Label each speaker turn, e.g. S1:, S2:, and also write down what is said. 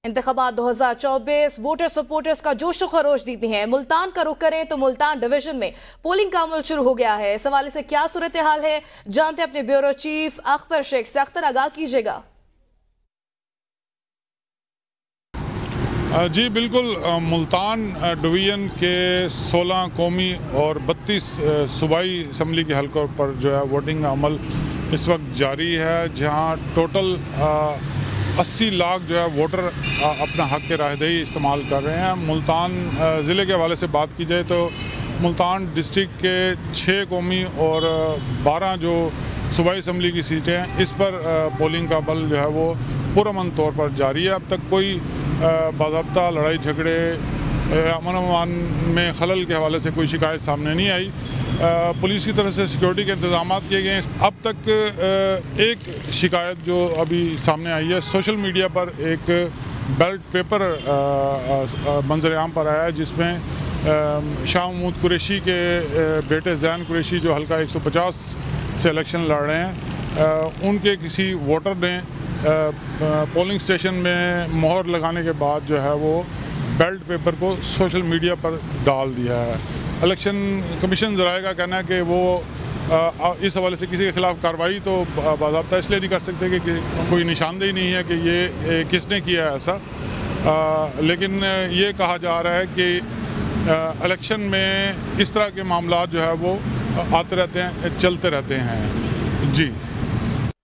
S1: इंतखाबात 2024 voter supporters का जोश खरोश देती हैं। मुल्तान का रुख करें तो मुल्तान डिवीजन में पोलिंग का अमल शुरू हो गया है। इस हवाले से क्या सूरत हाल है, जानते हैं अपने ब्यूरो चीफ अख्तर शेख से। अख्तर, आगाह कीजिएगा।
S2: जी बिल्कुल, मुल्तान डिवीज़न के 16 कौमी और 32 सूबाई असम्बली के हलकों पर जो है वोटिंग का अमल इस वक्त जारी है, जहां टोटल 80 लाख जो है वोटर अपना हक़ के राहदही इस्तेमाल कर रहे हैं। मुल्तान ज़िले के हवाले से बात की जाए तो मुल्तान डिस्ट्रिक्ट के 6 कौमी और 12 जो सूबाई असम्बली की सीटें हैं, इस पर पोलिंग का अमल जो है वो पुरअमन तौर पर जारी है। अब तक कोई बाज़ाब्ता लड़ाई झगड़े अमन अमान में खलल के हवाले से कोई शिकायत सामने नहीं आई। पुलिस की तरफ से सिक्योरिटी के इंतजाम किए गए हैं। अब तक एक शिकायत जो अभी सामने आई है, सोशल मीडिया पर एक बैलेट पेपर मंजर आम पर आया है, जिसमें शाह महमूद कुरैशी के बेटे ज़ैन कुरैशी जो हल्का 150 से इलेक्शन लड़ रहे हैं, उनके किसी वोटर ने पोलिंग स्टेशन में मोहर लगाने के बाद जो है वो बैलेट पेपर को सोशल मीडिया पर डाल दिया है। इलेक्शन कमीशन ज़राए का कहना है कि वो इस हवाले से किसी के खिलाफ कार्रवाई तो बाज़ाब्ता इसलिए नहीं कर सकते कि कोई निशानदेही नहीं है कि ये किसने किया है ऐसा, लेकिन ये कहा जा रहा है कि इलेक्शन में इस तरह के मामला जो है वो आते रहते हैं, चलते रहते हैं। जी।